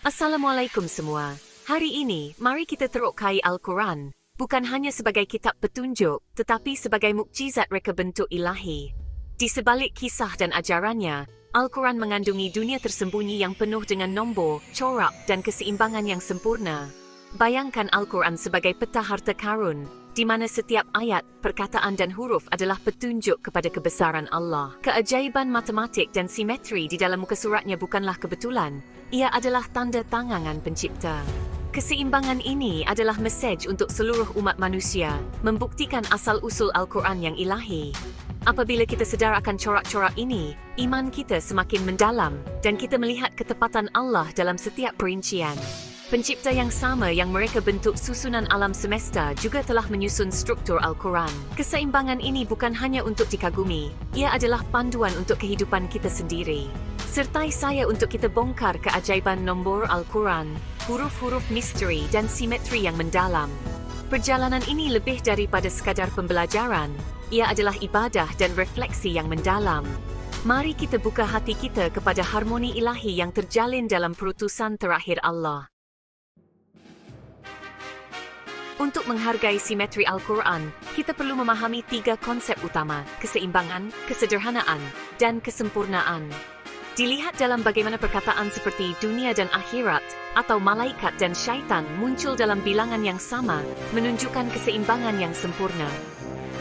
Assalamualaikum semua. Hari ini, mari kita terokai Al-Quran, bukan hanya sebagai kitab petunjuk, tetapi sebagai mukjizat reka bentuk ilahi. Di sebalik kisah dan ajarannya, Al-Quran mengandungi dunia tersembunyi yang penuh dengan nombor, corak, dan keseimbangan yang sempurna. Bayangkan Al-Quran sebagai peta harta karun, di mana setiap ayat, perkataan dan huruf adalah petunjuk kepada kebesaran Allah. Keajaiban matematik dan simetri di dalam muka suratnya bukanlah kebetulan, ia adalah tanda tangan pencipta. Keseimbangan ini adalah mesej untuk seluruh umat manusia, membuktikan asal-usul Al-Quran yang ilahi. Apabila kita sedar akan corak-corak ini, iman kita semakin mendalam, dan kita melihat ketepatan Allah dalam setiap perincian. Pencipta yang sama yang mereka bentuk susunan alam semesta juga telah menyusun struktur Al-Quran. Keseimbangan ini bukan hanya untuk dikagumi, ia adalah panduan untuk kehidupan kita sendiri. Sertai saya untuk kita bongkar keajaiban nombor Al-Quran, huruf-huruf misteri dan simetri yang mendalam. Perjalanan ini lebih daripada sekadar pembelajaran, ia adalah ibadah dan refleksi yang mendalam. Mari kita buka hati kita kepada harmoni ilahi yang terjalin dalam perutusan terakhir Allah. Untuk menghargai simetri Al-Quran, kita perlu memahami 3 konsep utama: keseimbangan, kesederhanaan, dan kesempurnaan. Dilihat dalam bagaimana perkataan seperti dunia dan akhirat, atau malaikat dan syaitan muncul dalam bilangan yang sama, menunjukkan keseimbangan yang sempurna.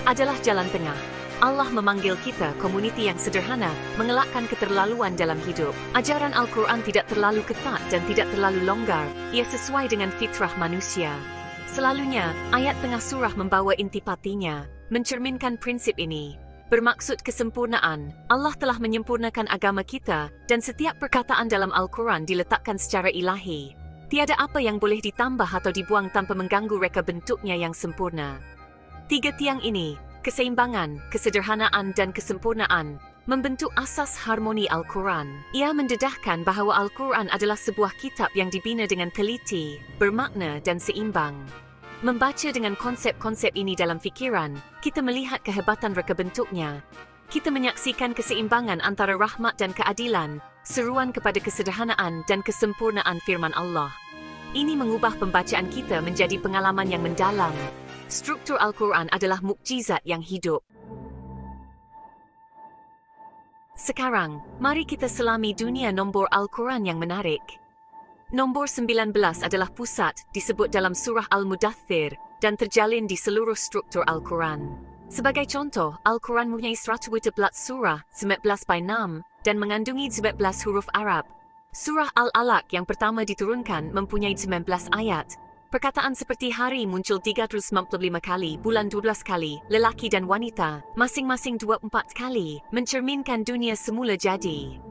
Adalah jalan tengah. Allah memanggil kita, komuniti yang sederhana, mengelakkan keterlaluan dalam hidup. Ajaran Al-Quran tidak terlalu ketat dan tidak terlalu longgar, ia sesuai dengan fitrah manusia. Selalunya, ayat tengah surah membawa intipatinya, mencerminkan prinsip ini. Bermaksud kesempurnaan, Allah telah menyempurnakan agama kita, dan setiap perkataan dalam Al-Quran diletakkan secara ilahi. Tiada apa yang boleh ditambah atau dibuang tanpa mengganggu reka bentuknya yang sempurna. 3 tiang ini, keseimbangan, kesederhanaan, dan kesempurnaan, membentuk asas harmoni Al-Quran. Ia mendedahkan bahawa Al-Quran adalah sebuah kitab yang dibina dengan teliti, bermakna, dan seimbang. Membaca dengan konsep-konsep ini dalam fikiran, kita melihat kehebatan reka bentuknya. Kita menyaksikan keseimbangan antara rahmat dan keadilan, seruan kepada kesederhanaan dan kesempurnaan firman Allah. Ini mengubah pembacaan kita menjadi pengalaman yang mendalam. Struktur Al-Quran adalah mukjizat yang hidup. Sekarang, mari kita selami dunia nombor Al-Quran yang menarik. Nombor 19 adalah pusat, disebut dalam surah Al-Mudaththir, dan terjalin di seluruh struktur Al-Quran. Sebagai contoh, Al-Quran mempunyai 114 surah, 19/6, dan mengandungi 19 huruf Arab. Surah Al-Alaq yang pertama diturunkan mempunyai 19 ayat. Perkataan seperti hari muncul 395 kali, bulan 12 kali, lelaki dan wanita, masing-masing 24 kali, mencerminkan dunia semula jadi.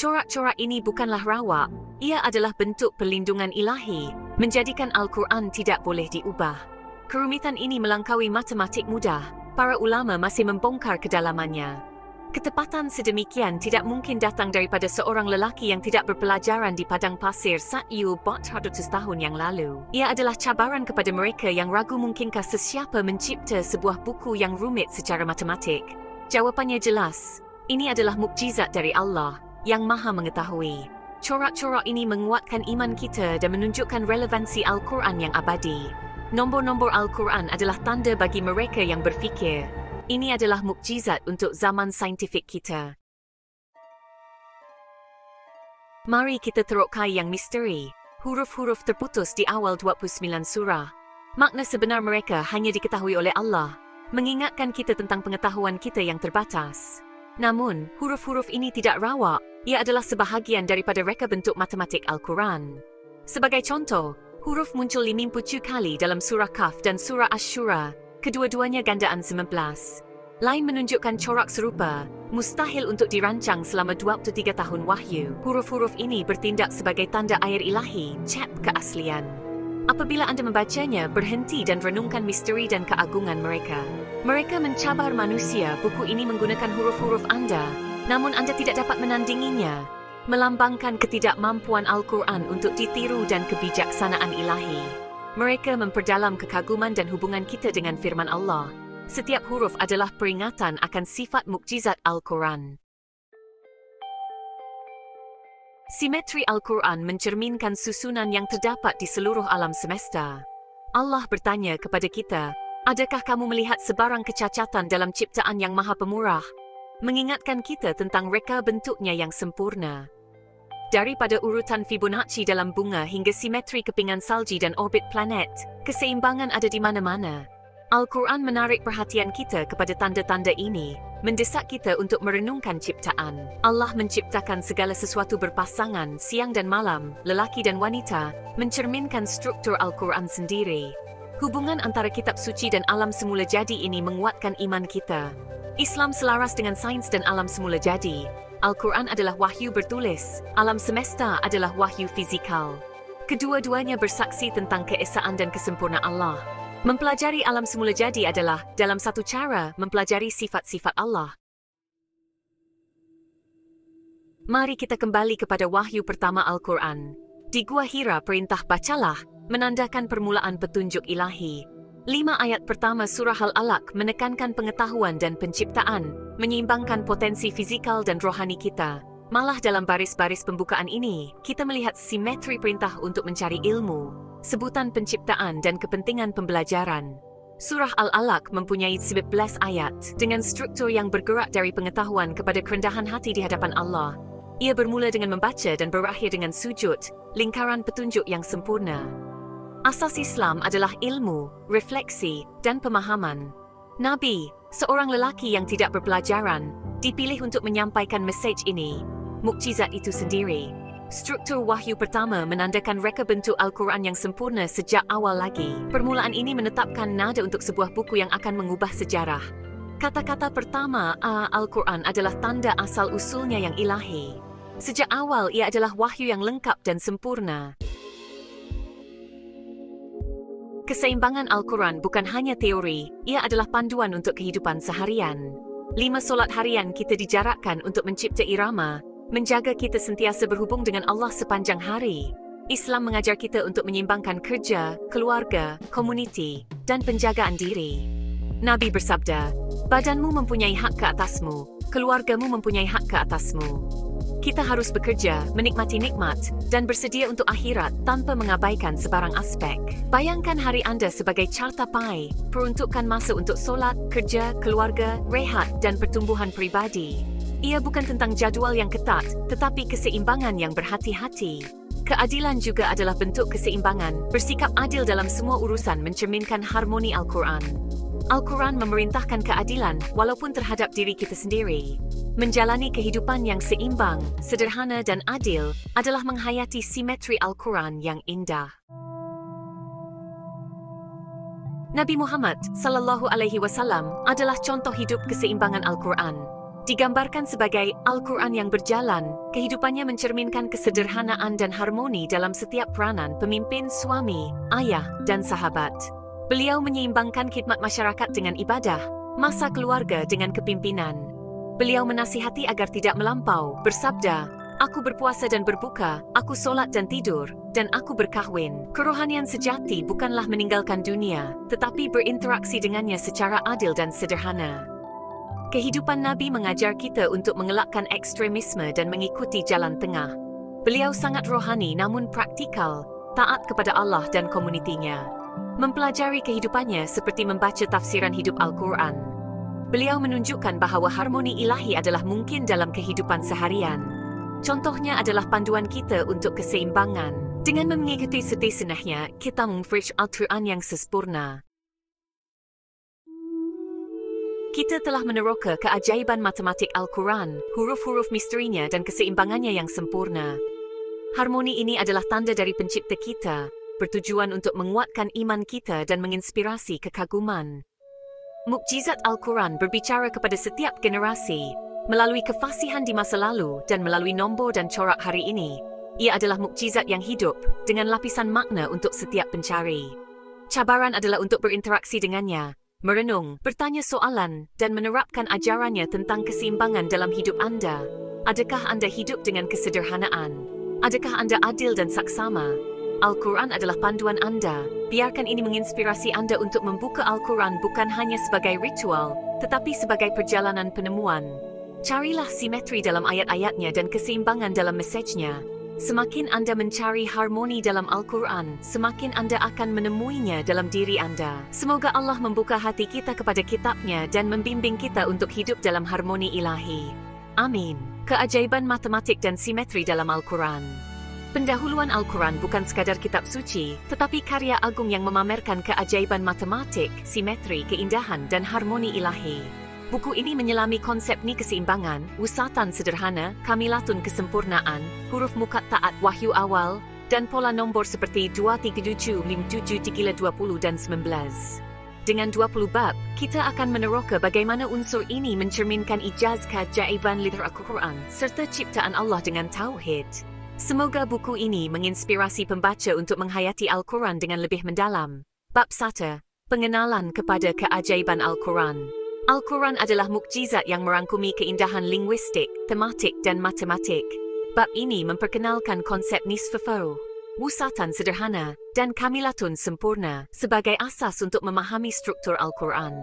Corak-corak ini bukanlah rawak, ia adalah bentuk perlindungan ilahi, menjadikan Al-Quran tidak boleh diubah. Kerumitan ini melampaui matematik mudah, para ulama masih membongkar kedalamannya. Ketepatan sedemikian tidak mungkin datang daripada seorang lelaki yang tidak berpelajaran di padang pasir Satyu 400 tahun yang lalu. Ia adalah cabaran kepada mereka yang ragu mungkinkah sesiapa mencipta sebuah buku yang rumit secara matematik. Jawapannya jelas, ini adalah mukjizat dari Allah yang Maha Mengetahui. Corak-corak ini menguatkan iman kita dan menunjukkan relevansi Al-Quran yang abadi. Nombor-nombor Al-Quran adalah tanda bagi mereka yang berfikir. Ini adalah mukjizat untuk zaman saintifik kita. Mari kita terokai yang misteri, huruf-huruf terputus di awal 29 surah. Makna sebenar mereka hanya diketahui oleh Allah, mengingatkan kita tentang pengetahuan kita yang terbatas. Namun, huruf-huruf ini tidak rawak, ia adalah sebahagian daripada reka bentuk matematik Al-Quran. Sebagai contoh, huruf muncul 57 kali dalam surah Kaf dan surah Ash-Shura, kedua-duanya gandaan 19. Lain menunjukkan corak serupa, mustahil untuk dirancang selama 23 tahun wahyu. Huruf-huruf ini bertindak sebagai tanda air ilahi, cap keaslian. Apabila anda membacanya, berhenti dan renungkan misteri dan keagungan mereka. Mereka mencabar manusia, buku ini menggunakan huruf-huruf anda, namun anda tidak dapat menandinginya. Melambangkan ketidakmampuan Al-Quran untuk ditiru dan kebijaksanaan ilahi. Mereka memperdalam kekaguman dan hubungan kita dengan firman Allah. Setiap huruf adalah peringatan akan sifat mukjizat Al-Quran. Simetri Al-Quran mencerminkan susunan yang terdapat di seluruh alam semesta. Allah bertanya kepada kita, adakah kamu melihat sebarang kecacatan dalam ciptaan yang Maha Pemurah? Mengingatkan kita tentang reka bentuknya yang sempurna. Daripada urutan Fibonacci dalam bunga hingga simetri kepingan salji dan orbit planet, keseimbangan ada di mana-mana. Al-Quran menarik perhatian kita kepada tanda-tanda ini, mendesak kita untuk merenungkan ciptaan. Allah menciptakan segala sesuatu berpasangan, siang dan malam, lelaki dan wanita, mencerminkan struktur Al-Quran sendiri. Hubungan antara kitab suci dan alam semula jadi ini menguatkan iman kita. Islam selaras dengan sains dan alam semula jadi. Al-Quran adalah wahyu bertulis, alam semesta adalah wahyu fizikal. Kedua-duanya bersaksi tentang keesaan dan kesempurnaan Allah. Mempelajari alam semula jadi adalah, dalam satu cara, mempelajari sifat-sifat Allah. Mari kita kembali kepada wahyu pertama Al-Quran. Di Gua Hira perintah bacalah, menandakan permulaan petunjuk ilahi. 5 ayat pertama surah Al-Alaq menekankan pengetahuan dan penciptaan, menyeimbangkan potensi fizikal dan rohani kita. Malah dalam baris-baris pembukaan ini, kita melihat simetri perintah untuk mencari ilmu, sebutan penciptaan dan kepentingan pembelajaran. Surah Al-Alaq mempunyai 11 ayat dengan struktur yang bergerak dari pengetahuan kepada kerendahan hati di hadapan Allah. Ia bermula dengan membaca dan berakhir dengan sujud, lingkaran petunjuk yang sempurna. Asas Islam adalah ilmu, refleksi, dan pemahaman. Nabi, seorang lelaki yang tidak berpelajaran, dipilih untuk menyampaikan mesej ini. Mukjizat itu sendiri. Struktur wahyu pertama menandakan reka bentuk Al-Quran yang sempurna sejak awal lagi. Permulaan ini menetapkan nada untuk sebuah buku yang akan mengubah sejarah. Kata-kata pertama Al-Quran adalah tanda asal-usulnya yang ilahi. Sejak awal ia adalah wahyu yang lengkap dan sempurna. Keseimbangan Al-Quran bukan hanya teori, ia adalah panduan untuk kehidupan seharian. 5 solat harian kita dijarakkan untuk mencipta irama, menjaga kita sentiasa berhubung dengan Allah sepanjang hari. Islam mengajar kita untuk menyeimbangkan kerja, keluarga, komuniti, dan penjagaan diri. Nabi bersabda, badanmu mempunyai hak ke atasmu, keluargamu mempunyai hak ke atasmu. Kita harus bekerja, menikmati nikmat, dan bersedia untuk akhirat tanpa mengabaikan sebarang aspek. Bayangkan hari Anda sebagai carta pai, peruntukkan masa untuk solat, kerja, keluarga, rehat, dan pertumbuhan pribadi. Ia bukan tentang jadual yang ketat, tetapi keseimbangan yang berhati-hati. Keadilan juga adalah bentuk keseimbangan, bersikap adil dalam semua urusan mencerminkan harmoni Al-Quran. Al-Quran memerintahkan keadilan walaupun terhadap diri kita sendiri. Menjalani kehidupan yang seimbang, sederhana dan adil adalah menghayati simetri Al-Quran yang indah. Nabi Muhammad SAW adalah contoh hidup keseimbangan Al-Quran. Digambarkan sebagai Al-Quran yang berjalan, kehidupannya mencerminkan kesederhanaan dan harmoni dalam setiap peranan pemimpin, suami, ayah, dan sahabat. Beliau menyeimbangkan khidmat masyarakat dengan ibadah, masa keluarga dengan kepimpinan. Beliau menasihati agar tidak melampau, bersabda, aku berpuasa dan berbuka, aku solat dan tidur, dan aku berkahwin. Kerohanian sejati bukanlah meninggalkan dunia, tetapi berinteraksi dengannya secara adil dan sederhana. Kehidupan Nabi mengajar kita untuk mengelakkan ekstremisme dan mengikuti jalan tengah. Beliau sangat rohani namun praktikal, taat kepada Allah dan komunitinya. Mempelajari kehidupannya seperti membaca tafsiran hidup Al-Quran. Beliau menunjukkan bahawa harmoni ilahi adalah mungkin dalam kehidupan seharian. Contohnya adalah panduan kita untuk keseimbangan. Dengan mengikuti setiap sunnahnya, kita memfresh Al-Quran yang sempurna. Kita telah meneroka keajaiban matematik Al-Quran, huruf-huruf misterinya dan keseimbangannya yang sempurna. Harmoni ini adalah tanda dari pencipta kita, bertujuan untuk menguatkan iman kita dan menginspirasi kekaguman. Mukjizat Al-Quran berbicara kepada setiap generasi, melalui kefasihan di masa lalu dan melalui nombor dan corak hari ini. Ia adalah mukjizat yang hidup, dengan lapisan makna untuk setiap pencari. Cabaran adalah untuk berinteraksi dengannya, merenung, bertanya soalan, dan menerapkan ajarannya tentang keseimbangan dalam hidup Anda. Adakah Anda hidup dengan kesederhanaan? Adakah Anda adil dan saksama? Al-Quran adalah panduan Anda. Biarkan ini menginspirasi Anda untuk membuka Al-Quran bukan hanya sebagai ritual, tetapi sebagai perjalanan penemuan. Carilah simetri dalam ayat-ayatnya dan keseimbangan dalam mesejnya. Semakin Anda mencari harmoni dalam Al-Quran, semakin Anda akan menemuinya dalam diri Anda. Semoga Allah membuka hati kita kepada kitab-Nya dan membimbing kita untuk hidup dalam harmoni ilahi. Amin. Keajaiban matematik dan simetri dalam Al-Quran. Pendahuluan Al-Quran bukan sekadar kitab suci, tetapi karya agung yang memamerkan keajaiban matematik, simetri, keindahan, dan harmoni ilahi. Buku ini menyelami konsep ni keseimbangan, wusatan sederhana, kamilatun kesempurnaan, huruf muqatta'at wahyu awal, dan pola nombor seperti 2, 3, 7, 5, 7, 3, 20, dan 19. Dengan 20 bab, kita akan meneroka bagaimana unsur ini mencerminkan ijaz keajaiban literat Al-Quran serta ciptaan Allah dengan tauhid. Semoga buku ini menginspirasi pembaca untuk menghayati Al-Quran dengan lebih mendalam. Bab 1. Pengenalan kepada keajaiban Al-Quran. Al-Quran adalah mukjizat yang merangkumi keindahan linguistik, tematik dan matematik. Bab ini memperkenalkan konsep nisfu, wusatan sederhana, dan kamilatun sempurna sebagai asas untuk memahami struktur Al-Quran.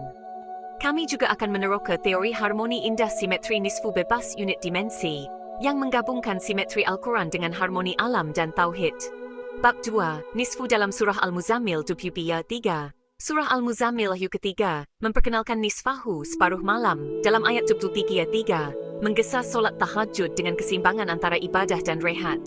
Kami juga akan meneroka teori harmoni indah simetri nisfu bebas unit dimensi, yang menggabungkan simetri Al-Quran dengan harmoni alam dan tauhid. Bab 2, nisfu dalam surah Al-Muzammil 23. Surah Al-Muzammil ayat ketiga, memperkenalkan nisfahu separuh malam dalam ayat 23, menggesa solat tahajud dengan keseimbangan antara ibadah dan rehat.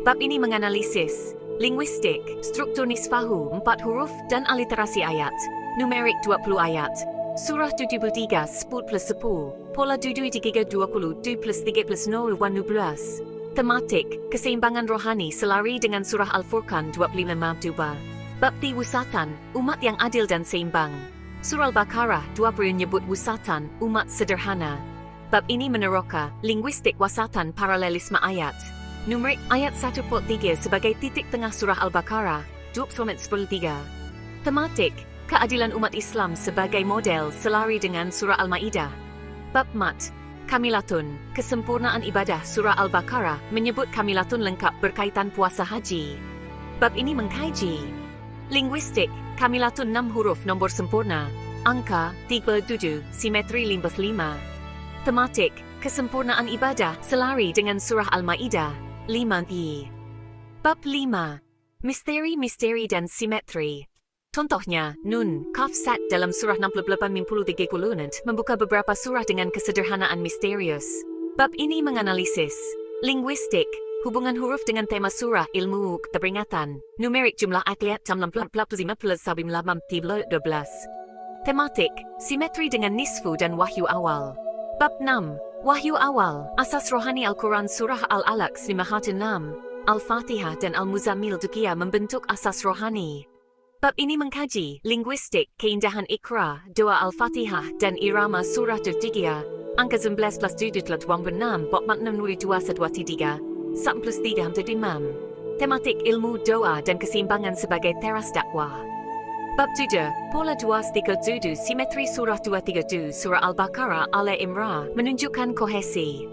Bab ini menganalisis linguistik, struktur nisfahu 4 huruf dan aliterasi ayat, numerik 20 ayat. Surah 73, 10+10, pola 23, 20, 2+3+0, 12. Tematik, keseimbangan rohani selari dengan surah Al-Furqan 25, 2. Bab wusatan, umat yang adil dan seimbang. Surah Al-Baqarah 20 menyebut wusatan, umat sederhana. Bab ini meneroka linguistik wasatan paralelisme ayat. Numerik ayat 1.3 sebagai titik tengah surah Al-Baqarah 20:13. Tematik, keadilan umat Islam sebagai model selari dengan surah Al-Maidah. Bab mat, kamilatun, kesempurnaan ibadah surah Al-Baqarah menyebut kamilatun lengkap berkaitan puasa haji. Bab ini mengkaji linguistik, kamilatun 6 huruf nombor sempurna, angka 37, simetri 55. Tematik, kesempurnaan ibadah selari dengan surah Al-Maidah 5. Bab 5, misteri-misteri dan simetri. Contohnya, Nun, Kaf Sat dalam surah 68-30 membuka beberapa surah dengan kesederhanaan misterius. Bab ini menganalisis linguistik, hubungan huruf dengan tema surah, ilmu, keperingatan, numerik jumlah ayat 12. Tematik, simetri dengan nisfu dan wahyu awal. Bab 6, wahyu awal, asas rohani Al-Quran surah Al-Alaq 5-6, Al-Fatihah dan Al-Muzammil Dukia membentuk asas rohani. Bab ini mengkaji linguistik, keindahan Iqra, doa Al-Fatihah dan irama surah Al-Tiqiyah, angka 19 plus 7 telah 26, bab makna 2-1-2-3, 1 plus 3 hamzah imam. Tematik ilmu doa dan keseimbangan sebagai teras dakwah. Bab 7, pola 2-3-7 simetri surah 2-3 surah Al-Baqarah Ale Imran menunjukkan kohesi.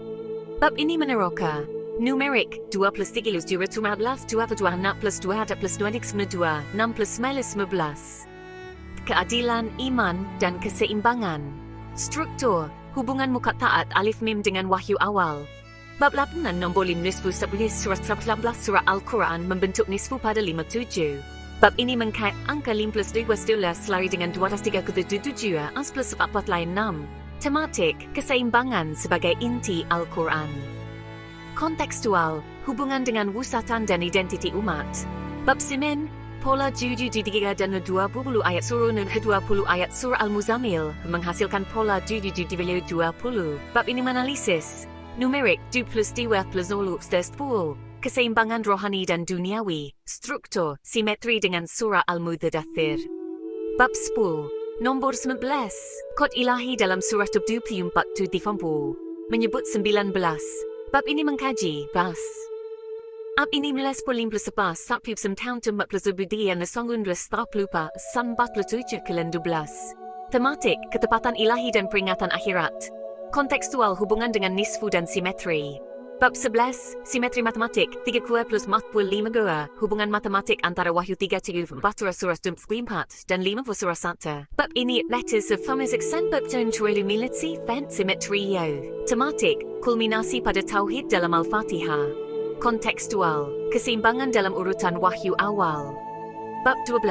Bab ini meneroka numerik 2 plus 3 plus 2 15 2 plus 2 6 plus 2 ada plus 2 6 plus 15. Keadilan, iman, dan keseimbangan. Struktur, hubungan muqatta'at alif mim dengan wahyu awal. Bab 8 nombor 5 nisfu 11 surah Al-Quran membentuk nisfu pada 57. Bab ini mengkait angka 5 plus 2 selari dengan 2+3 ke 7 as plus 4 lain 6. Tematik, keseimbangan sebagai inti Al-Quran. Kontekstual, hubungan dengan wusatan dan identiti umat. Bab 9, pola 7-3 dan 20 ayat surah 20 ayat surah Al-Muzammil menghasilkan pola 7-20. Bab ini menganalisis numerik 2 plus 2 plus 0 10, keseimbangan rohani dan duniawi, struktur, simetri dengan surah Al-Mudaththir. Bab 10, nombor 19, kod ilahi dalam surah 24 menyebut 19. Bab ini mengkaji bas. Ab ini melas polim plus sepas sapib semtahun tempat plus ubudian lesongun plus stop lupa sambat plus 7 ke 12. Tematik, ketepatan ilahi dan peringatan akhirat. Kontekstual, hubungan dengan nisfu dan simetri. Bab 11, simetri matematik, 3 kuah plus 45 goa, hubungan matematik antara wahyu 3-4 surah 4 dan 5 surah 1. Bab ini letters of famous accent bab tertulis militsi fan simetrio. Tematik, kulminasi pada tauhid dalam Al-Fatihah. Kontekstual, keseimbangan dalam urutan wahyu awal. Bab 12,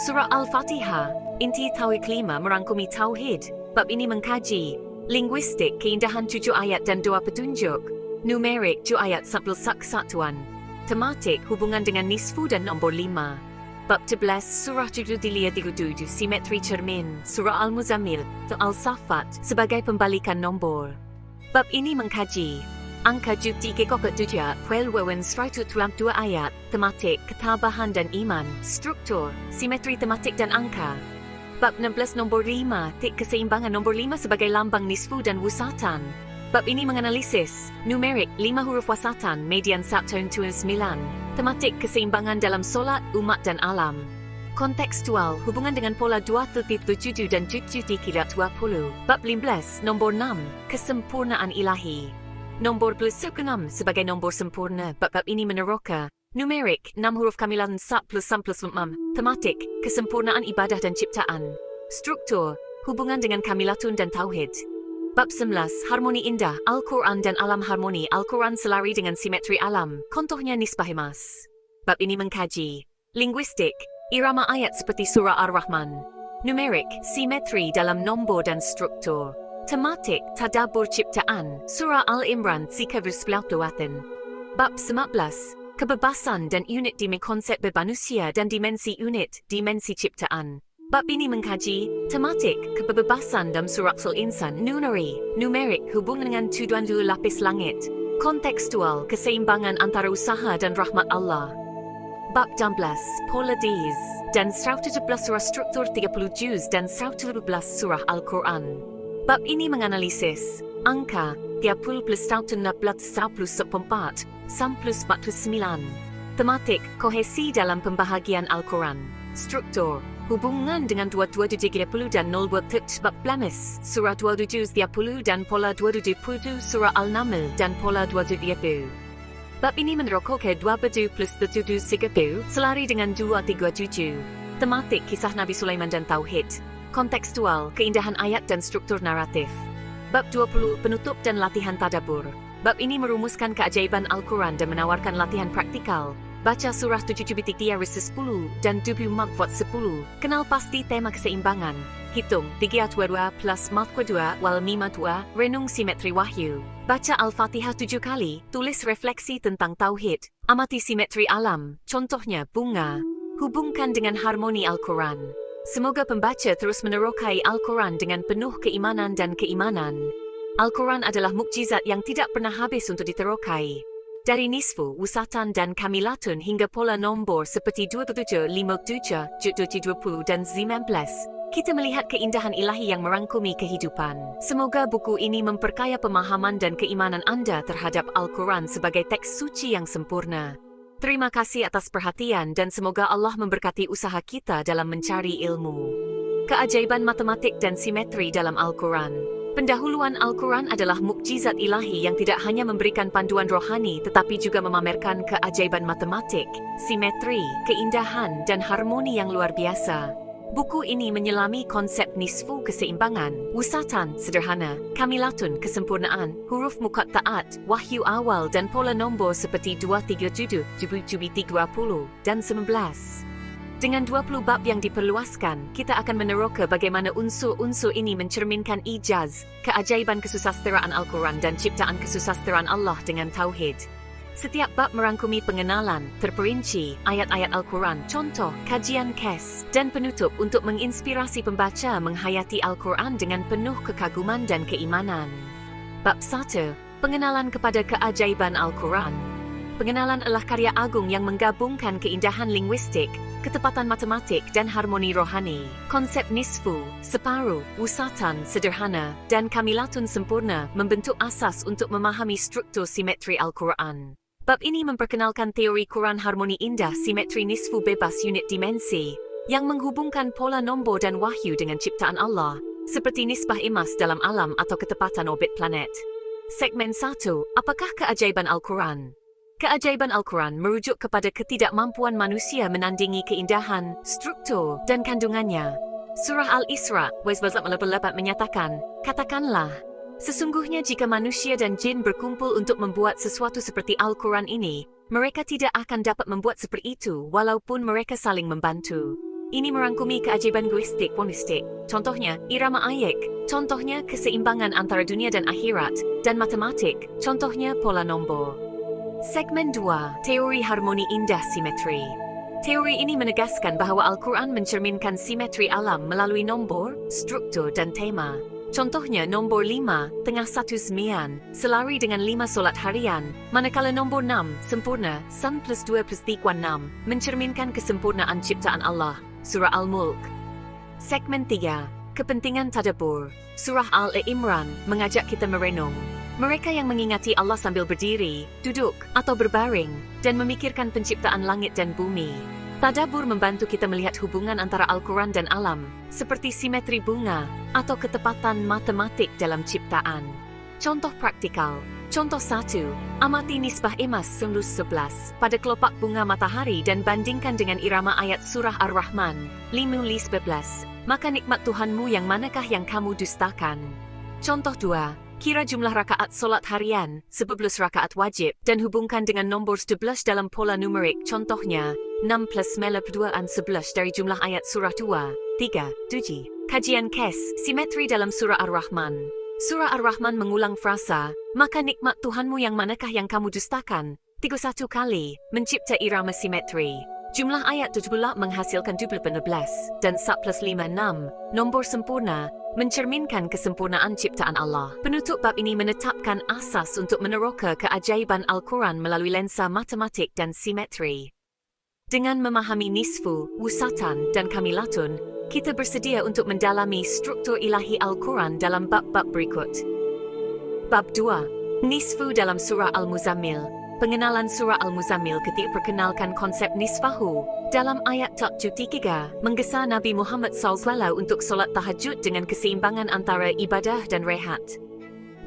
Surah Al-Fatihah, inti Tauhid 5 merangkumi Tauhid. Bab ini mengkaji linguistik, keindahan 7 ayat dan 2 petunjuk. Numerik 7 ayat sampul kesatuan. Tematik, hubungan dengan nisfu dan nombor 5. Bab 11, Surah 7 dilihat 37, simetri cermin. Surah Al-Muzammil, Al-Safat, sebagai pembalikan nombor. Bab ini mengkaji angka juti kekokot 7, Kwelwewen 132 ayat, tematik, ketabahan dan iman, struktur, simetri tematik dan angka. Bab 16 nombor 5, tik keseimbangan nombor 5 sebagai lambang nisfu dan wusatan. Bab ini menganalisis numerik 5 huruf wasatan, median 1 9, tematik keseimbangan dalam solat, umat dan alam. Kontekstual, hubungan dengan pola 237 dan 7 kirat 20. Bab 15 nombor 6, kesempurnaan ilahi. Nombor plus 6 sebagai nombor sempurna. Bab ini meneroka numerik 6 huruf kamilan 1 plus 6 plus 6, tematik, kesempurnaan ibadah dan ciptaan. Struktur, hubungan dengan kamilatun dan tauhid. Bab 11, harmoni indah, Al-Quran dan alam harmoni. Al-Quran selari dengan simetri alam, contohnya nisbah emas. Bab ini mengkaji linguistik, irama ayat seperti surah Ar-Rahman. Numerik, simetri dalam nombor dan struktur. Tematik, tadabur ciptaan, surah Al-Imran 3:9. Bab 19, kebebasan dan unit dimensi konsep bermanusia dan dimensi unit, dimensi ciptaan. Bab ini mengkaji tematik, kebebasan dalam surah Al-Insan. Numerik, hubungan dengan tujuan dua lapis langit. Kontekstual, keseimbangan antara usaha dan rahmat Allah. Bab 16, pola Ds dan 117 surah struktur 30 juz dan 112 surah Al-Quran. Bab ini menganalisis angka 30 plus 1 plus 14 plus 49. Tematik, kohesi dalam pembahagian Al-Quran. Struktur, hubungan dengan 2230 dan 02 bab Blamis, surah 2730 dan pola 27 surah Al-Naml dan pola 27. Bab ini menerokok ke 27 plus 730 selari dengan 237. Tematik, kisah Nabi Sulaiman dan Tauhid. Kontekstual, keindahan ayat dan struktur naratif. Bab 20, penutup dan latihan tadabur. Bab ini merumuskan keajaiban Al-Quran dan menawarkan latihan praktikal. Baca surah 7:10 dan 24 10. Kenal pasti tema keseimbangan. Hitung 3 plus mat 2 wal 5 2. Renung simetri wahyu. Baca Al-Fatihah 7 kali. Tulis refleksi tentang tauhid. Amati simetri alam, contohnya bunga. Hubungkan dengan harmoni Al-Quran. Semoga pembaca terus menerokai Al-Quran dengan penuh keimanan dan keimanan. Al-Quran adalah mukjizat yang tidak pernah habis untuk diterokai. Dari nisfu, wusatan dan kamilatun hingga pola nombor seperti 27, 57, 20 dan 19, kita melihat keindahan ilahi yang merangkumi kehidupan. Semoga buku ini memperkaya pemahaman dan keimanan Anda terhadap Al-Quran sebagai teks suci yang sempurna. Terima kasih atas perhatian dan semoga Allah memberkati usaha kita dalam mencari ilmu. Keajaiban matematik dan simetri dalam Al-Quran. Pendahuluan Al-Quran adalah mukjizat ilahi yang tidak hanya memberikan panduan rohani tetapi juga memamerkan keajaiban matematik, simetri, keindahan, dan harmoni yang luar biasa. Buku ini menyelami konsep nisfu keseimbangan, wusatan sederhana, kamilatun kesempurnaan, huruf muqatta'at, wahyu awal dan pola nombor seperti 237, 30 dan 19. Dengan 20 bab yang diperluaskan, kita akan meneroka bagaimana unsur-unsur ini mencerminkan ijaz, keajaiban kesusasteraan Al-Quran dan ciptaan kesusasteraan Allah dengan tauhid. Setiap bab merangkumi pengenalan, terperinci, ayat-ayat Al-Quran, contoh, kajian kes, dan penutup untuk menginspirasi pembaca menghayati Al-Quran dengan penuh kekaguman dan keimanan. Bab 1. Pengenalan kepada keajaiban Al-Quran. Pengenalan adalah karya agung yang menggabungkan keindahan linguistik, ketepatan matematik dan harmoni rohani. Konsep nisfu, separuh, wusatan sederhana, dan kamilatun sempurna membentuk asas untuk memahami struktur simetri Al-Quran. Bab ini memperkenalkan teori Quran harmoni indah simetri nisfu bebas unit dimensi, yang menghubungkan pola nombor dan wahyu dengan ciptaan Allah, seperti nisbah emas dalam alam atau ketepatan orbit planet. Segmen 1. Apakah keajaiban Al-Quran? Keajaiban Al-Quran merujuk kepada ketidakmampuan manusia menandingi keindahan, struktur, dan kandungannya. Surah Al-Isra, ayat 48 menyatakan, katakanlah, Sesungguhnya jika manusia dan jin berkumpul untuk membuat sesuatu seperti Al-Quran ini, mereka tidak akan dapat membuat seperti itu walaupun mereka saling membantu. Ini merangkumi keajaiban linguistik monistik, contohnya irama ayek, contohnya keseimbangan antara dunia dan akhirat, dan matematik, contohnya pola nombor. Segmen 2, Teori Harmoni Indah Simetri. Teori ini menegaskan bahwa Al-Quran mencerminkan simetri alam melalui nombor, struktur, dan tema. Contohnya nombor 5, tengah 1 selari dengan 5 solat harian, manakala nombor 6, sempurna, Sun plus 2 plus 3 6, mencerminkan kesempurnaan ciptaan Allah. Surah Al-Mulk. Segmen 3, Kepentingan Tadabbur. Surah Al-Imran mengajak kita merenung. Mereka yang mengingati Allah sambil berdiri, duduk, atau berbaring, dan memikirkan penciptaan langit dan bumi. Tadabbur membantu kita melihat hubungan antara Al-Quran dan alam, seperti simetri bunga, atau ketepatan matematik dalam ciptaan. Contoh praktikal. Contoh 1. Amati nisbah emas 11 pada kelopak bunga matahari dan bandingkan dengan irama ayat surah Ar-Rahman 5:11. Maka nikmat Tuhanmu yang manakah yang kamu dustakan? Contoh 2. Kira jumlah rakaat solat harian, 11 rakaat wajib, dan hubungkan dengan nombor 11 dalam pola numerik. Contohnya, 6 plus 11 dari jumlah ayat surah 2, 3, 7. Kajian kes, simetri dalam surah Ar-Rahman. Surah Ar-Rahman mengulang frasa, maka nikmat Tuhanmu yang manakah yang kamu dustakan, 31 kali, mencipta irama simetri. Jumlah ayat 17 menghasilkan 12, dan 4 plus 5, 6, nombor sempurna, mencerminkan kesempurnaan ciptaan Allah. Penutup bab ini menetapkan asas untuk meneroka keajaiban Al-Quran melalui lensa matematik dan simetri. Dengan memahami nisfu, wusatan, dan kamilatun, kita bersedia untuk mendalami struktur ilahi Al-Quran dalam bab-bab berikut. Bab 2. Nisfu dalam Surah Al-Muzammil. Pengenalan Surah Al-Muzammil ketika perkenalkan konsep nisfahu. Dalam ayat 73, menggesa Nabi Muhammad SAW untuk solat tahajud dengan keseimbangan antara ibadah dan rehat.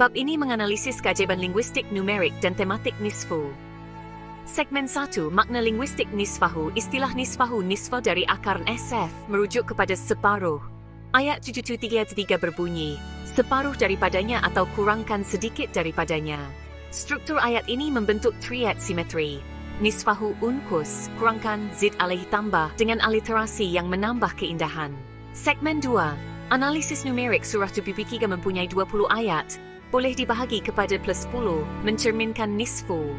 Bab ini menganalisis keajaiban linguistik numerik dan tematik nisfu. Segmen 1, makna linguistik nisfahu. Istilah nisfahu nisfa dari akar SF merujuk kepada separuh. Ayat 733 berbunyi, separuh daripadanya atau kurangkan sedikit daripadanya. Struktur ayat ini membentuk triad simetri. Nisfahu unkus, kurangkan, zid alaihi tambah dengan aliterasi yang menambah keindahan. Segmen 2, analisis numerik surah 73 mempunyai 20 ayat, boleh dibahagi kepada plus 10, mencerminkan nisfu.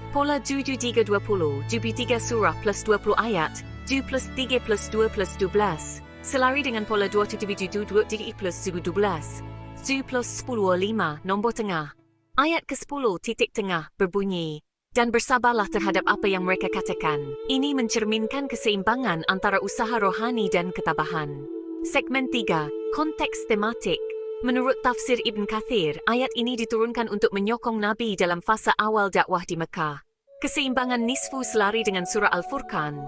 Pola 7-3-20, 73 surah plus 20 ayat, 7 plus 3 plus 2 plus 12, selari dengan pola 2-7-2 plus 12, 7 plus 10-5, nombor tengah. Ayat ke-10 titik tengah berbunyi, dan bersabarlah terhadap apa yang mereka katakan. Ini mencerminkan keseimbangan antara usaha rohani dan ketabahan. Segmen 3, konteks tematik. Menurut tafsir Ibn Kathir, ayat ini diturunkan untuk menyokong Nabi dalam fasa awal dakwah di Mekah. Keseimbangan nisfu selari dengan surah Al-Furqan.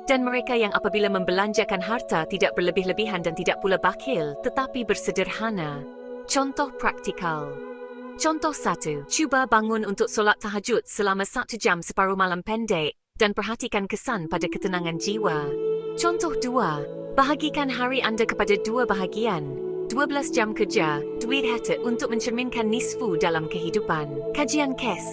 Dan mereka yang apabila membelanjakan harta tidak berlebih-lebihan dan tidak pula bakhil, tetapi bersederhana. Contoh praktikal. Contoh 1. Cuba bangun untuk solat tahajud selama 1 jam separuh malam pendek dan perhatikan kesan pada ketenangan jiwa. Contoh 2. Bahagikan hari anda kepada 2 bahagian. 12 jam kerja, duit harta untuk mencerminkan nisfu dalam kehidupan. Kajian kes.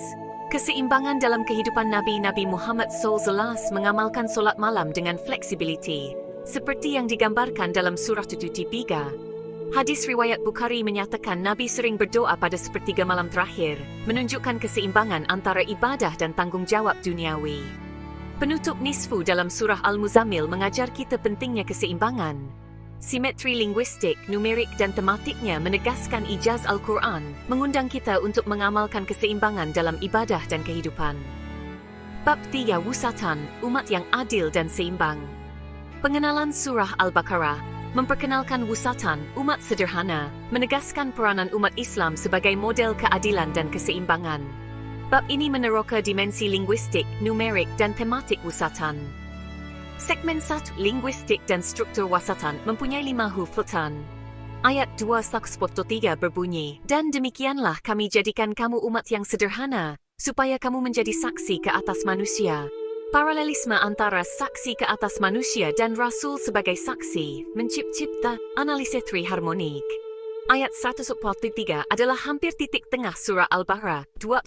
Keseimbangan dalam kehidupan Nabi Muhammad SAW mengamalkan solat malam dengan fleksibiliti, seperti yang digambarkan dalam surah 73. Hadis riwayat Bukhari menyatakan Nabi sering berdoa pada sepertiga malam terakhir, menunjukkan keseimbangan antara ibadah dan tanggungjawab duniawi. Penutup nisfu dalam surah Al-Muzammil mengajar kita pentingnya keseimbangan. Simetri linguistik, numerik dan tematiknya menegaskan ijaz Al-Quran, mengundang kita untuk mengamalkan keseimbangan dalam ibadah dan kehidupan. Bab 3, Wusatan, umat yang adil dan seimbang. Pengenalan surah Al-Baqarah memperkenalkan wusatan, umat sederhana, menegaskan peranan umat Islam sebagai model keadilan dan keseimbangan. Bab ini meneroka dimensi linguistik, numerik dan tematik wusatan. Segmen 1, linguistik dan struktur wasatan mempunyai 5 huruf futan. Ayat 2-3 berbunyi, dan demikianlah kami jadikan kamu umat yang sederhana, supaya kamu menjadi saksi ke atas manusia. Paralelisme antara saksi ke atas manusia dan Rasul sebagai saksi, mencipta analisis triharmonik. Ayat 143 adalah hampir titik tengah surah Al-Baqarah, 2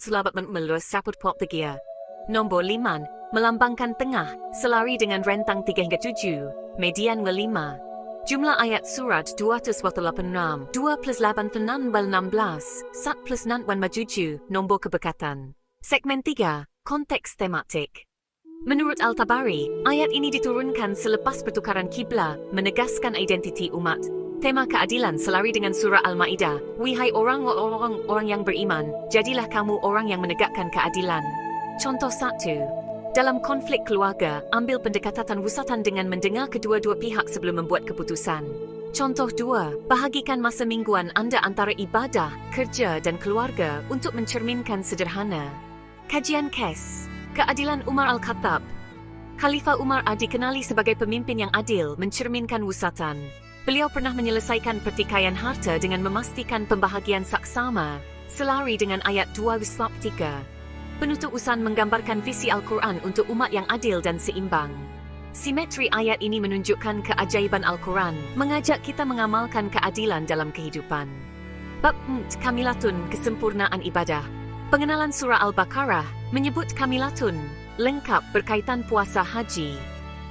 Nombor 5, melambangkan tengah, selari dengan rentang 3 hingga 7, median 5. Jumlah ayat surat 286, 2 plus 8 plus 6 bal 16, 1 plus 9 7, nombor keberkatan. Segmen 3, konteks tematik. Menurut Al-Tabari, ayat ini diturunkan selepas pertukaran kiblat, menegaskan identiti umat. Tema keadilan selari dengan surah Al-Ma'idah, "Wahai orang yang beriman, jadilah kamu orang yang menegakkan keadilan." Contoh 1. Dalam konflik keluarga, ambil pendekatan wusatan dengan mendengar kedua-dua pihak sebelum membuat keputusan. Contoh 2. Bahagikan masa mingguan Anda antara ibadah, kerja dan keluarga untuk mencerminkan sederhana. Kajian kes. Keadilan Umar Al-Khattab. Khalifah Umar dikenali sebagai pemimpin yang adil, mencerminkan wusatan. Beliau pernah menyelesaikan pertikaian harta dengan memastikan pembahagian saksama, selari dengan ayat 2:3. Penutup usan menggambarkan visi Al-Quran untuk umat yang adil dan seimbang. Simetri ayat ini menunjukkan keajaiban Al-Quran, mengajak kita mengamalkan keadilan dalam kehidupan. Bab 4, Kamilatun, kesempurnaan ibadah. Pengenalan surah Al-Baqarah menyebut kamilatun, lengkap berkaitan puasa haji.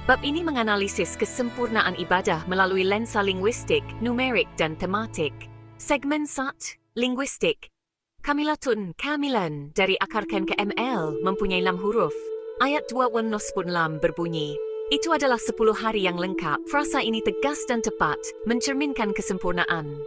Bab ini menganalisis kesempurnaan ibadah melalui lensa linguistik, numerik dan tematik. Segmen 1, linguistik. Kamilatun, kamilan, dari akar kem ke ml, mempunyai 6 huruf. Ayat 2:6 berbunyi, "Itu adalah 10 hari yang lengkap." Frasa ini tegas dan tepat, mencerminkan kesempurnaan.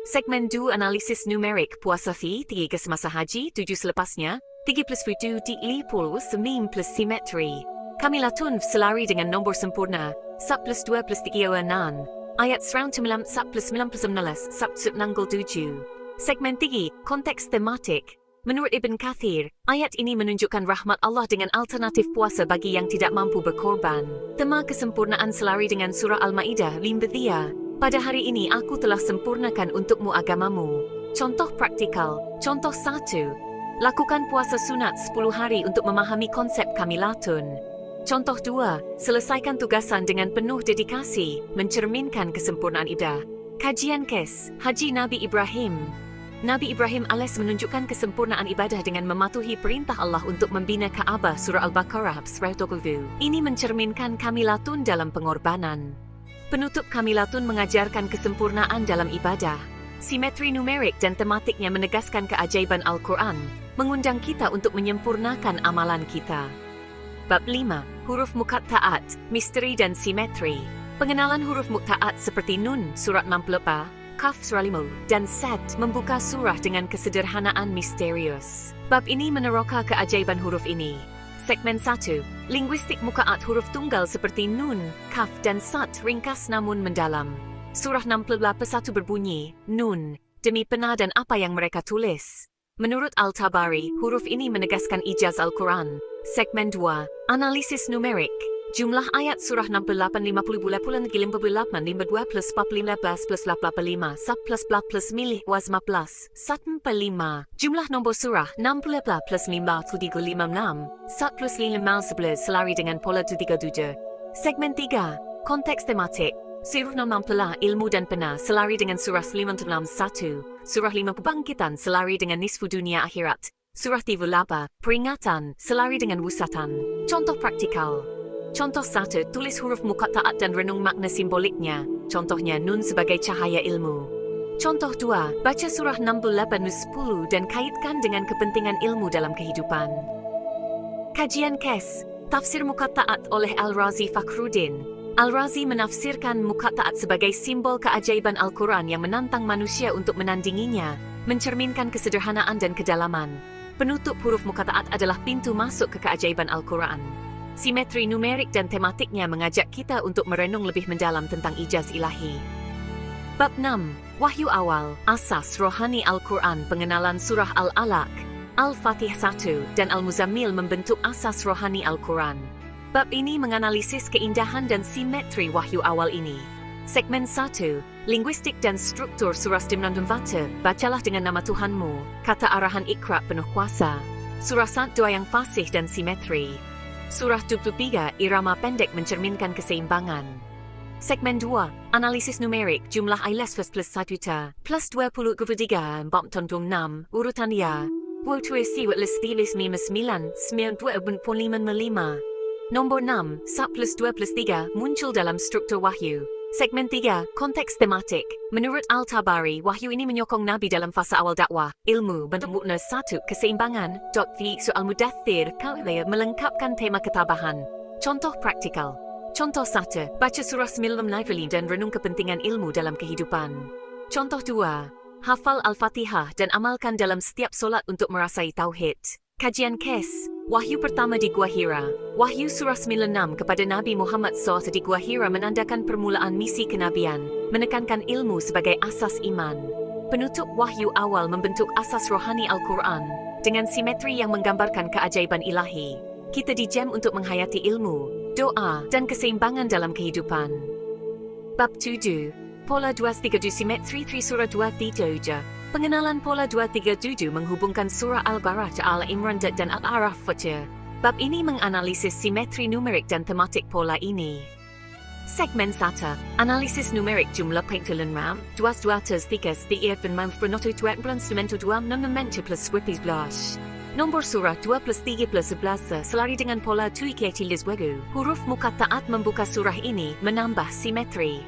Segmen 2, analisis numerik, puasa fi, 3 ke semasa haji, 7 selepasnya, 3 plus 7, 10, 9 plus simetri. Kamilatun selari dengan nombor sempurna, 1 plus 2 plus 3 6. Ayat 1 plus 19, 7. Segmen 3, konteks tematik. Menurut Ibn Kathir, ayat ini menunjukkan rahmat Allah dengan alternatif puasa bagi yang tidak mampu berkorban. Tema kesempurnaan selari dengan surah Al-Ma'idah 5. Pada hari ini aku telah sempurnakan untukmu agamamu. Contoh praktikal. Contoh 1. Lakukan puasa sunat 10 hari untuk memahami konsep kamilatun. Contoh 2. Selesaikan tugasan dengan penuh dedikasi, mencerminkan kesempurnaan ibadah. Kajian kes, Haji Nabi Ibrahim. Nabi Ibrahim AS menunjukkan kesempurnaan ibadah dengan mematuhi perintah Allah untuk membina Ka'bah surah Al-Baqarah 120. Ini mencerminkan kamilatun dalam pengorbanan. Penutup kamilatun mengajarkan kesempurnaan dalam ibadah. Simetri numerik dan tematiknya menegaskan keajaiban Al-Quran, mengundang kita untuk menyempurnakan amalan kita. Bab 5, huruf muqatta'at, misteri dan simetri. Pengenalan huruf muqatta'at seperti Nun, surat 64, Kaf surah 5, dan Sad membuka surah dengan kesederhanaan misterius. Bab ini meneroka keajaiban huruf ini. Segmen 1, linguistik muqatta'at huruf tunggal seperti Nun, Kaf dan Sad ringkas namun mendalam. Surah 61 berbunyi, Nun, demi pena dan apa yang mereka tulis. Menurut Al-Tabari, huruf ini menegaskan ijaz Al-Quran. Segmen 2, analisis numerik. Jumlah ayat surah 68 50 58 52 plus 15 plus 85 1 plus milih wazma plus 1/5. Jumlah nombor surah 60 plus 5 356 1 plus 5 11 selari dengan pola 37. Segmen 3, konteks tematik. Surah 60 ilmu dan pena selari dengan surah 561. Surah 5 kebangkitan selari dengan nisfu dunia akhirat. Surah 38 peringatan selari dengan wusatan. Contoh praktikal. Contoh 1, tulis huruf muqatta'at dan renung makna simboliknya. Contohnya Nun sebagai cahaya ilmu. Contoh 2, baca surah 68-10 dan kaitkan dengan kepentingan ilmu dalam kehidupan. Kajian kes, tafsir muqatta'at oleh Al-Razi Fakhruddin. Al-Razi menafsirkan muqatta'at sebagai simbol keajaiban Al-Quran yang menantang manusia untuk menandinginya, mencerminkan kesederhanaan dan kedalaman. Penutup huruf muqatta'at adalah pintu masuk ke keajaiban Al-Quran. Simetri numerik dan tematiknya mengajak kita untuk merenung lebih mendalam tentang ijaz ilahi. Bab 6, Wahyu Awal, Asas Rohani Al-Quran. Pengenalan surah Al-Alaq, Al-Fatih 1, dan Al-Muzammil membentuk asas rohani Al-Quran. Bab ini menganalisis keindahan dan simetri wahyu awal ini. Segmen 1, linguistik dan struktur surah 94. Bacalah dengan nama Tuhanmu, kata arahan Iqra penuh kuasa. Surah 1 yang fasih dan simetri. Surah 23, irama pendek mencerminkan keseimbangan. Segmen 2, analisis numerik jumlah IELTS plus 1 juta, plus 23, 46, urutan ya. Putuasi list 59, 92.55. Nombor 6, SAP plus 2 plus 3 muncul dalam struktur wahyu. Segmen 3, konteks tematik. Menurut Al-Tabari, wahyu ini menyokong Nabi dalam fasa awal dakwah, ilmu, bentuk mukna 1, keseimbangan, soal mudathir, kaulaya melengkapkan tema ketabahan. Contoh praktikal. Contoh 1, baca surah 9 Naifili dan renung kepentingan ilmu dalam kehidupan. Contoh 2, hafal Al-Fatihah dan amalkan dalam setiap solat untuk merasai tauhid. Kajian kes, wahyu pertama di Gua Hira. Wahyu surah 96 kepada Nabi Muhammad SAW di Gua Hira menandakan permulaan misi kenabian, menekankan ilmu sebagai asas iman. Penutup wahyu awal membentuk asas rohani Al-Quran, dengan simetri yang menggambarkan keajaiban ilahi. Kita dijam untuk menghayati ilmu, doa, dan keseimbangan dalam kehidupan. Bab 7, Pola 237 Simetri Surah 237. Pengenalan Pola 237 menghubungkan surah Al-Baqarah, Al-Imran dan Al-A'raf. Bab ini menganalisis simetri numerik dan tematik pola ini. Segmen 1, analisis numerik jumlah pengtulan RAM, 203 dan mempernotu 2 instrumento 2 nomento plus 12. Nombor surah 2 plus 3 plus 11 selari dengan pola 2 ketilis wegu. Huruf muqatta'at membuka surah ini menambah simetri.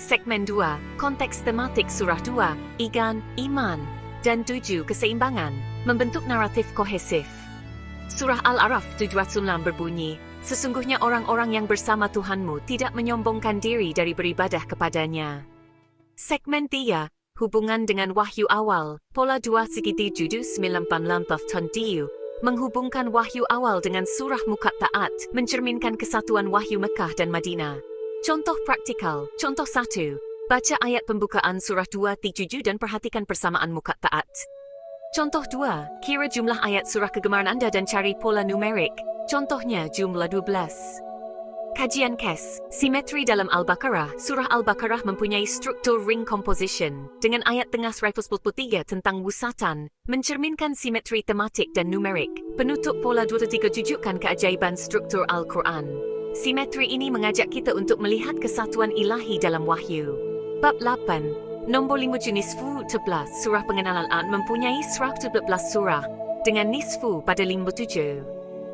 Segmen 2, konteks tematik surah 2, iman, dan 7 keseimbangan, membentuk naratif kohesif. Surah Al-A'raf 709 berbunyi, sesungguhnya orang-orang yang bersama Tuhanmu tidak menyombongkan diri dari beribadah kepadanya. Segmen 3, hubungan dengan wahyu awal, pola 2 segitu 798 tontiu, menghubungkan wahyu awal dengan surah muqatta'at, mencerminkan kesatuan wahyu Mekah dan Madinah. Contoh praktikal, contoh 1, baca ayat pembukaan surah 237 dan perhatikan persamaan muqatta'at. Contoh 2, kira jumlah ayat surah kegemaran Anda dan cari pola numerik, contohnya jumlah 12. Kajian kes, simetri dalam Al-Baqarah. Surah Al-Baqarah mempunyai struktur ring composition, dengan ayat tengah 143 tentang wusatan, mencerminkan simetri tematik dan numerik. Penutup pola 23 tunjukkan keajaiban struktur Al-Quran. Simetri ini mengajak kita untuk melihat kesatuan ilahi dalam wahyu. Bab 8, nombor 5 jenis nisfu 11. Surah pengenalan An mempunyai 114 surah, dengan nisfu pada 57.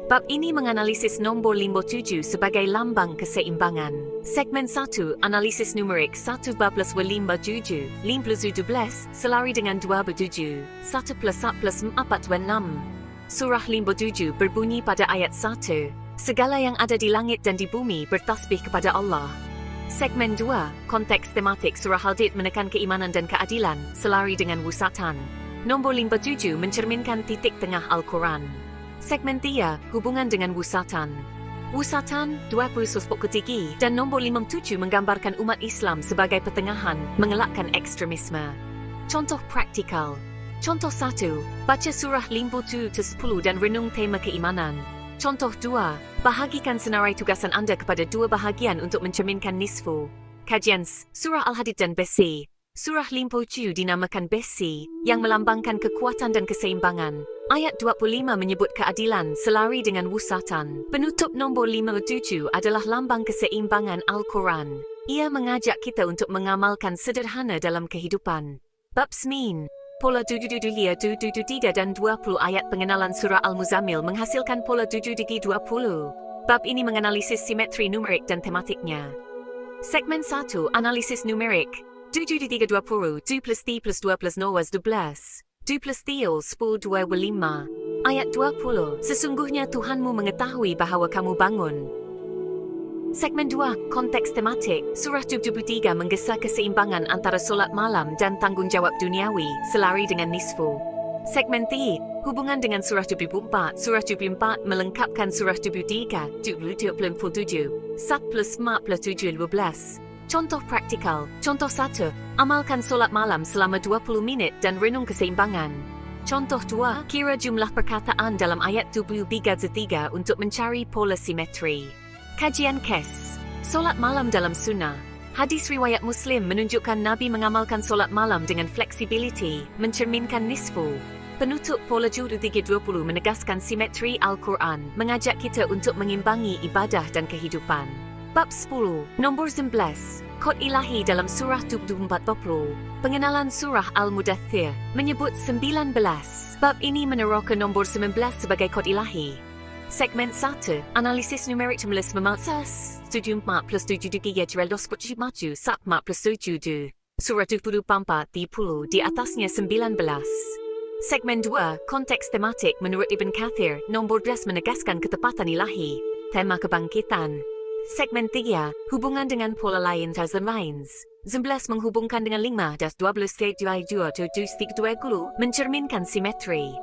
Bab ini menganalisis nombor 57 sebagai lambang keseimbangan. Segmen 1, analisis numerik 1 plus 57, 12, selari dengan 27, 1 plus 4 plus 4 6. Surah 57 berbunyi pada ayat 1, segala yang ada di langit dan di bumi bertasbih kepada Allah. Segmen 2, konteks tematik surah Hadid menekan keimanan dan keadilan, selari dengan wusatan. Nombor 57 mencerminkan titik tengah Al-Quran. Segmen 3, hubungan dengan wusatan. Wusatan, 20 ketiga, dan nombor 57 menggambarkan umat Islam sebagai pertengahan, mengelakkan ekstremisme. Contoh praktikal. Contoh 1, baca surah 57-10 dan renung tema keimanan. Contoh 2, bahagikan senarai tugasan Anda kepada 2 bahagian untuk mencerminkan nisfu. Kajian surah Al-Hadid dan Besi. Surah 57 dinamakan Besi, yang melambangkan kekuatan dan keseimbangan. Ayat 25 menyebut keadilan selari dengan wusatan. Penutup nombor 57 adalah lambang keseimbangan Al-Quran. Ia mengajak kita untuk mengamalkan sederhana dalam kehidupan. Bab 9, pola 7-3 dan 20 ayat pengenalan surah Al-Muzammil menghasilkan pola 7-20. Bab ini menganalisis simetri numerik dan tematiknya. Segmen 1, analisis numerik. 7-3-20, 2 plus 3 plus 2 plus 0 was 12. 2 plus 3 10 2 5. Ayat 20, sesungguhnya Tuhanmu mengetahui bahawa kamu bangun. Segmen 2, konteks tematik. Surah 73 menggesa keseimbangan antara solat malam dan tanggungjawab duniawi, selari dengan nisfu. Segmen 3, hubungan dengan surah 74. Surah 74 melengkapkan surah 73, 27, 1 plus 4 plus 7, 12. Contoh praktikal. Contoh 1, amalkan solat malam selama 20 minit dan renung keseimbangan. Contoh 2, kira jumlah perkataan dalam ayat 73 untuk mencari pola simetri. Kajian kes. Solat malam dalam sunnah. Hadis riwayat Muslim menunjukkan Nabi mengamalkan solat malam dengan fleksibiliti, mencerminkan nisfu. Penutup pola 320 menegaskan simetri Al-Quran, mengajak kita untuk mengimbangi ibadah dan kehidupan. Bab 10, nombor 11, Kod Ilahi dalam Surah 24. Pengenalan Surah Al-Mudaththir menyebut 19. Bab ini meneroka nombor 19 sebagai kod ilahi. Segmen 1, analisis numerik menulis memalsas 74 plus 73 Jerel 2 Satma plus 7 Surah 24 di atasnya 19. Segmen 2, konteks tematik menurut Ibn Kathir, nombor 10 menegaskan ketepatan ilahi, tema kebangkitan. Segmen 3, hubungan dengan pola lain Tazam Lines. 11 menghubungkan dengan 5-12 2 mencerminkan simetri.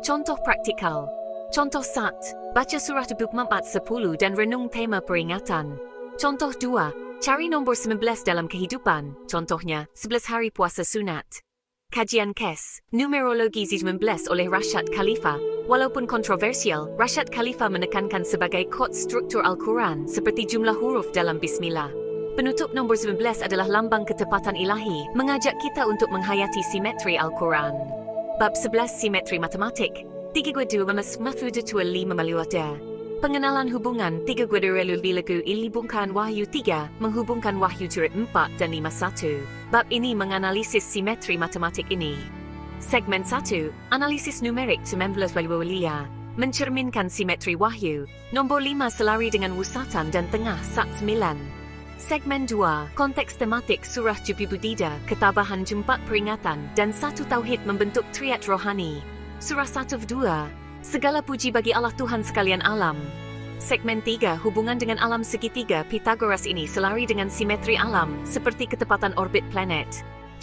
Contoh praktikal. Contoh 1, baca surah 24:10 dan renung tema peringatan. Contoh 2, cari nombor 19 dalam kehidupan, contohnya 11 hari puasa sunat. Kajian KES, Numerologi Z19 oleh Rashad Khalifa. Walaupun kontroversial, Rashad Khalifa menekankan sebagai kod struktur Al-Quran seperti jumlah huruf dalam Bismillah. Penutup nombor 19 adalah lambang ketepatan ilahi, mengajak kita untuk menghayati simetri Al-Quran. Bab 11 simetri matematik. 3 5 Pengenalan hubungan 3 lagu ilibungkan Wahyu 3 menghubungkan Wahyu Jurid 4 dan 51. Bab ini menganalisis simetri matematik ini. Segmen 1, analisis numerik 19 Walia mencerminkan simetri Wahyu. Nombor 5 selari dengan wusatan dan tengah 9. Segmen 2, konteks tematik Surah Jubibudida, ketabahan jempat peringatan dan satu tauhid membentuk triad rohani. Surah 1-2, segala puji bagi Allah Tuhan sekalian alam. Segmen 3, hubungan dengan alam segitiga Pythagoras ini selari dengan simetri alam, seperti ketepatan orbit planet.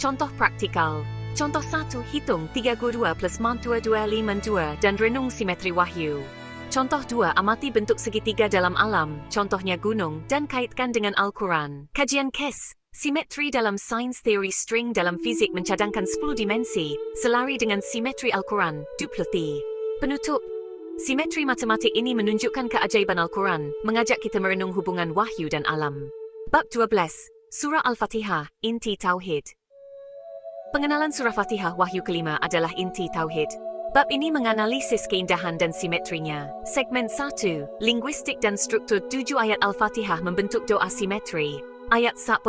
Contoh praktikal. Contoh 1, hitung 32 plus 2252 dan renung simetri wahyu. Contoh 2, amati bentuk segitiga dalam alam, contohnya gunung, dan kaitkan dengan Al-Quran. Kajian KES, simetri dalam sains teori string dalam fizik mencadangkan 10 dimensi, selari dengan simetri Al-Quran, dupleti. Penutup, simetri matematik ini menunjukkan keajaiban Al-Quran, mengajak kita merenung hubungan wahyu dan alam. Bab 12, Surah Al-Fatihah, Inti Tauhid. Pengenalan Surah Fatihah Wahyu kelima adalah inti Tauhid. Bab ini menganalisis keindahan dan simetrinya. Segmen 1, linguistik dan struktur 7 ayat Al-Fatihah membentuk doa simetri. Ayat 5,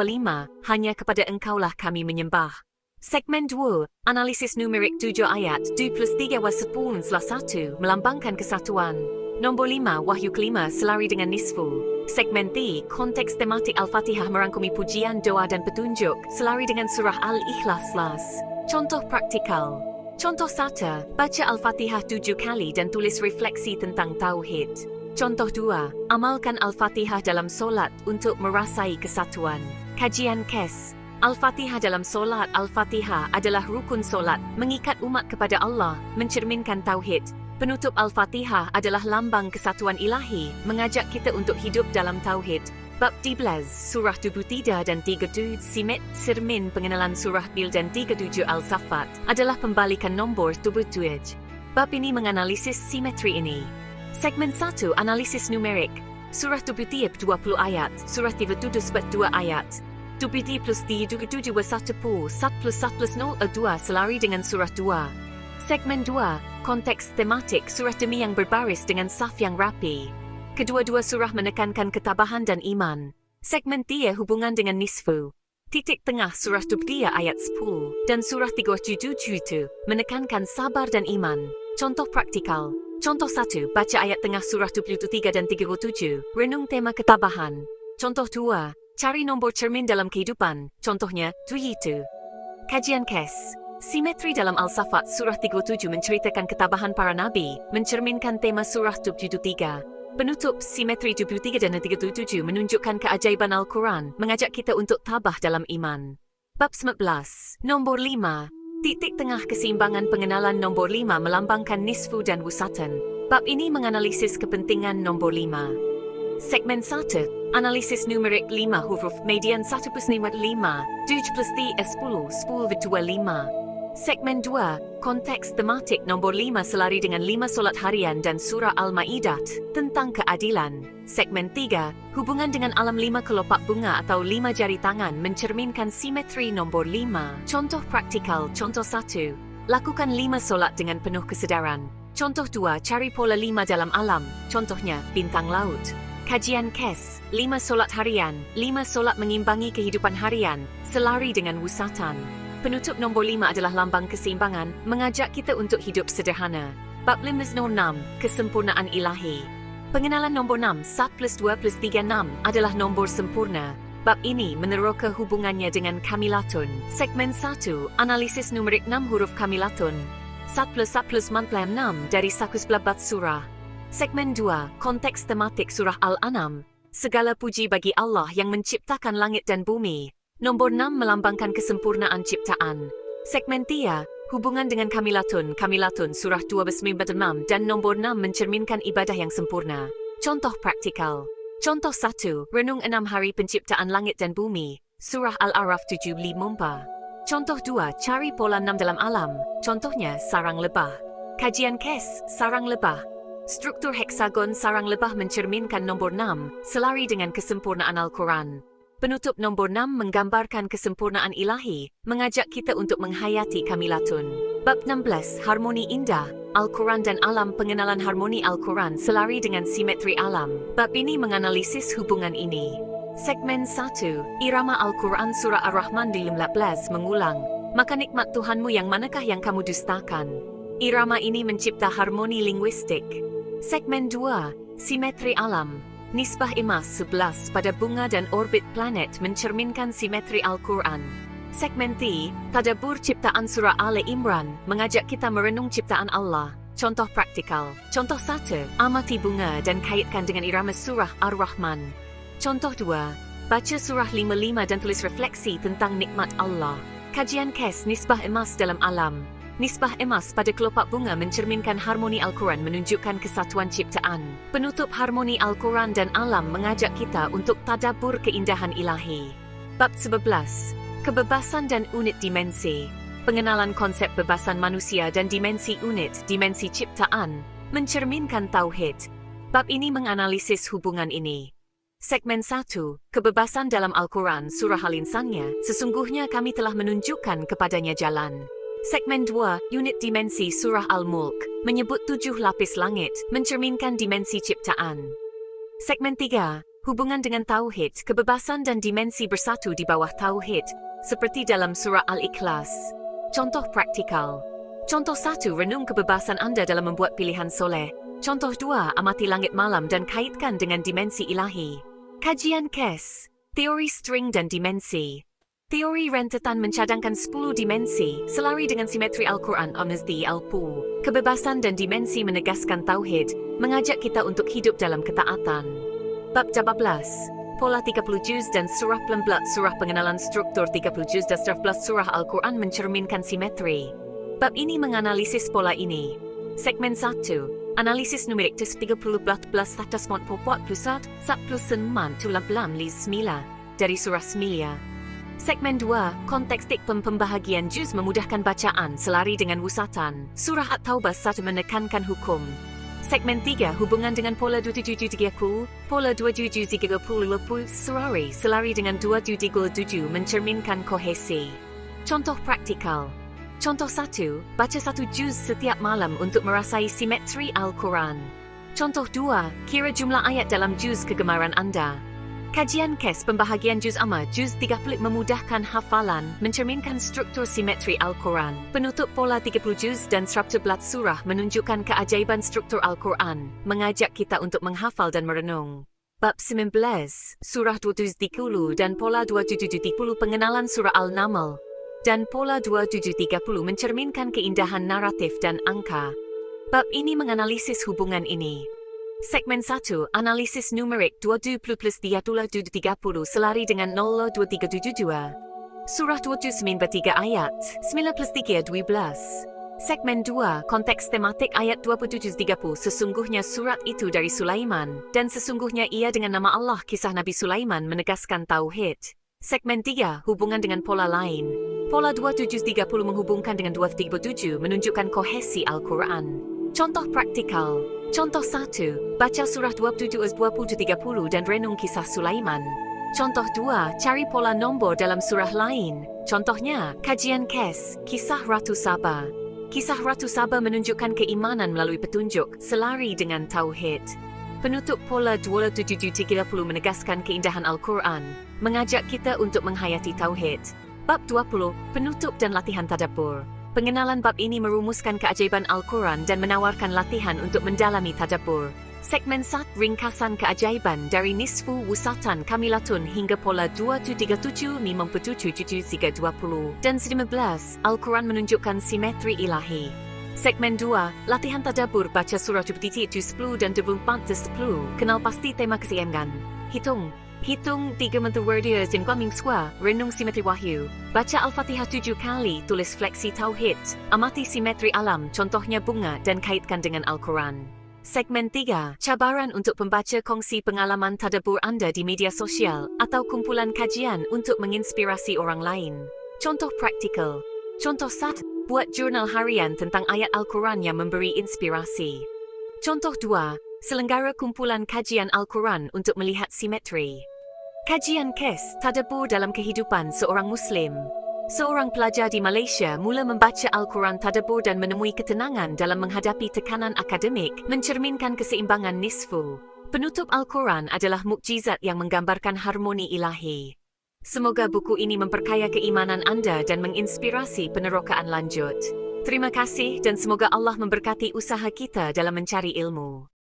hanya kepada engkaulah kami menyembah. Segmen 2, analisis numerik 7 ayat 2+3+10+1 melambangkan kesatuan. Nombor 5, Wahyu kelima selari dengan nisfu. Segmen 3, konteks tematik Al-Fatihah merangkumi pujian, doa dan petunjuk, selari dengan surah Al-Ikhlas. Contoh praktikal. Contoh 1, baca Al-Fatihah 7 kali dan tulis refleksi tentang Tauhid. Contoh 2, amalkan Al-Fatihah dalam solat untuk merasai kesatuan. Kajian KES, Al-Fatihah dalam solat. Al-Fatihah adalah rukun solat, mengikat umat kepada Allah, mencerminkan Tauhid. Penutup Al-Fatihah adalah lambang kesatuan ilahi, mengajak kita untuk hidup dalam Tauhid. Bab 13, Surah 23 dan 37 Simet, Sirmin pengenalan Surah Bil dan 37 Al-Safat adalah pembalikan nombor 37. Bab ini menganalisis simetri ini. Segmen 1, analisis numerik. Surah 23 20 ayat, Surah 37 2 ayat. 23 plus 37 1 plus 1 plus 0 2 selari dengan Surah 2. Segmen 2, konteks tematik surah demi yang berbaris dengan saf yang rapi. Kedua-dua surah menekankan ketabahan dan iman. Segmen 3, hubungan dengan nisfu. Titik tengah surah 23 ayat 10 dan surah 37 menekankan sabar dan iman. Contoh praktikal. Contoh 1, baca ayat tengah surah 23 dan 37, renung tema ketabahan. Contoh 2, cari nombor cermin dalam kehidupan, contohnya 7. Kajian KES, simetri dalam Al-Safat surah 37 menceritakan ketabahan para nabi, mencerminkan tema surah 73. Penutup, simetri 73 dan 37 menunjukkan keajaiban Al-Quran, mengajak kita untuk tabah dalam iman. Bab 19, nombor 5, titik tengah keseimbangan. Pengenalan nombor 5 melambangkan nisfu dan wusatan. Bab ini menganalisis kepentingan nombor 5. Segmen 1, analisis numerik 5 huruf median 1 plus 5 7 plus 3 10 5. Segmen 2, konteks tematik nombor 5 selari dengan 5 solat harian dan surah Al-Ma'idah tentang keadilan. Segmen 3, hubungan dengan alam 5 kelopak bunga atau 5 jari tangan mencerminkan simetri nombor 5. Contoh praktikal. Contoh 1, lakukan 5 solat dengan penuh kesedaran. Contoh 2, cari pola 5 dalam alam, contohnya bintang laut. Kajian KES, 5 solat harian, 5 solat mengimbangi kehidupan harian, selari dengan wusatan. Penutup nombor 5 adalah lambang keseimbangan, mengajak kita untuk hidup sederhana. Bab 506, kesempurnaan ilahi. Pengenalan nombor 6, 1 plus 2 plus 3, 6 adalah nombor sempurna. Bab ini meneroka hubungannya dengan kamilatun. Segmen 1, analisis numerik 6 huruf kamilatun. 1 plus 6 dari 114 surah. Segmen 2, konteks tematik surah Al-An'am. Segala puji bagi Allah yang menciptakan langit dan bumi. Nombor 6 melambangkan kesempurnaan ciptaan. Segmen 3, hubungan dengan kamilatun. Kamilatun surah 296 dan nombor 6 mencerminkan ibadah yang sempurna. Contoh praktikal. Contoh 1, renung 6 hari penciptaan langit dan bumi. Surah Al-A'raf 75. Contoh 2, cari pola 6 dalam alam. Contohnya sarang lebah. Kajian KES, sarang lebah. Struktur heksagon sarang lebah mencerminkan nombor 6, selari dengan kesempurnaan Al-Quran. Penutup nombor 6 menggambarkan kesempurnaan ilahi, mengajak kita untuk menghayati kamilatun. Bab 16, harmoni indah. Al-Quran dan alam. Pengenalan harmoni Al-Quran selari dengan simetri alam. Bab ini menganalisis hubungan ini. Segmen 1, irama Al-Quran surah Ar-Rahman 15 mengulang. Maka nikmat Tuhanmu yang manakah yang kamu dustakan? Irama ini mencipta harmoni linguistik. Segmen 2, simetri alam. Nisbah emas 11 pada bunga dan orbit planet mencerminkan simetri Al-Quran. Segmen 3, tadabbur ciptaan surah Ali Imran, mengajak kita merenung ciptaan Allah. Contoh praktikal. Contoh 1, amati bunga dan kaitkan dengan irama surah Ar-Rahman. Contoh 2, baca surah 55 dan tulis refleksi tentang nikmat Allah. Kajian KES, nisbah emas dalam alam. Nisbah emas pada kelopak bunga mencerminkan harmoni Al-Quran, menunjukkan kesatuan ciptaan. Penutup harmoni Al-Quran dan alam mengajak kita untuk tadabbur keindahan ilahi. Bab 11, kebebasan dan unit dimensi. Pengenalan konsep bebasan manusia dan dimensi unit, dimensi ciptaan, mencerminkan tauhid. Bab ini menganalisis hubungan ini. Segmen 1, kebebasan dalam Al-Quran surah Al-Insannya, sesungguhnya kami telah menunjukkan kepadanya jalan. Segmen 2, unit dimensi surah Al-Mulk, menyebut 7 lapis langit, mencerminkan dimensi ciptaan. Segmen 3, hubungan dengan tauhid, kebebasan dan dimensi bersatu di bawah tauhid, seperti dalam surah Al-Ikhlas. Contoh praktikal. Contoh 1, renung kebebasan Anda dalam membuat pilihan soleh. Contoh 2, amati langit malam dan kaitkan dengan dimensi ilahi. Kajian KES, teori string dan dimensi. Teori rentetan mencadangkan 10 dimensi, selari dengan simetri Al-Quran Amazdi Al-Pu. Kebebasan dan dimensi menegaskan tauhid, mengajak kita untuk hidup dalam ketaatan. Bab 12, pola 30 juz dan surah 14. Surah pengenalan struktur 30 juz dan 14 surah Al-Quran mencerminkan simetri. Bab ini menganalisis pola ini. Segmen 1, analisis numerik 30 plus atas mod popot plus 1 plus 9 dari surah Semilia. Segmen 2, kontekstik pembahagian juz memudahkan bacaan selari dengan wusatan. Surah At-Taubah 1 menekankan hukum. Segmen 3, hubungan dengan pola 2730, pola 2730 selari dengan 2737 mencerminkan kohesi. Contoh praktikal. Contoh 1, baca 1 juz setiap malam untuk merasai simetri Al-Quran. Contoh 2, kira jumlah ayat dalam juz kegemaran Anda. Kajian KES, pembahagian juz amma, juz 30 memudahkan hafalan, mencerminkan struktur simetri Al-Quran. Penutup pola 30 juz dan 11 surah menunjukkan keajaiban struktur Al-Quran, mengajak kita untuk menghafal dan merenung. Bab 19, surah 2730 dan pola 2730. Pengenalan surah Al-Naml dan pola 2730 mencerminkan keindahan naratif dan angka. Bab ini menganalisis hubungan ini. Segmen 1, analisis numerik 20 plus 30 selari dengan 02372. Surah 29 ayat 9 plus 3 12. Segmen 2, konteks tematik ayat 27-30. Sesungguhnya surat itu dari Sulaiman, dan sesungguhnya ia dengan nama Allah. Kisah Nabi Sulaiman menegaskan tauhid. Segmen 3, hubungan dengan pola lain. Pola 2730 menghubungkan dengan 237 menunjukkan kohesi Al-Quran. Contoh praktikal. Contoh 1, baca surah 27-20 dan renung kisah Sulaiman. Contoh 2, cari pola nombor dalam surah lain. Contohnya, kajian KES, kisah Ratu Saba. Kisah Ratu Saba menunjukkan keimanan melalui petunjuk, selari dengan tauhid. Penutup pola 2730 menegaskan keindahan Al-Quran, mengajak kita untuk menghayati Tauhid. Bab 20, Penutup dan Latihan Tadabbur. Pengenalan bab ini merumuskan keajaiban Al-Quran dan menawarkan latihan untuk mendalami tadabbur. Segmen 1, Ringkasan keajaiban dari Nisfu Wusatan Kamilatun hingga pola 2737 57 dan 19, Al-Quran menunjukkan simetri ilahi. Segmen 2, Latihan Tadabbur baca surah 10 dan 24 kenal pasti tema keseimbangan. Hitung 3 mentu wordiers in Guaming Swa, renung simetri wahyu. Baca Al-Fatihah 7 kali, tulis fleksi Tauhid. Amati simetri alam, contohnya bunga dan kaitkan dengan Al-Quran. Segmen 3, cabaran untuk pembaca kongsi pengalaman tadabbur Anda di media sosial atau kumpulan kajian untuk menginspirasi orang lain. Contoh praktikal. Contoh 1. Buat jurnal harian tentang ayat Al-Quran yang memberi inspirasi. Contoh 2. Selenggara kumpulan kajian Al-Quran untuk melihat simetri. Kajian kes, tadabbur dalam kehidupan seorang Muslim. Seorang pelajar di Malaysia mula membaca Al-Quran tadabbur dan menemui ketenangan dalam menghadapi tekanan akademik, mencerminkan keseimbangan nisfu. Penutup Al-Quran adalah mukjizat yang menggambarkan harmoni ilahi. Semoga buku ini memperkaya keimanan Anda dan menginspirasi penerokaan lanjut. Terima kasih dan semoga Allah memberkati usaha kita dalam mencari ilmu.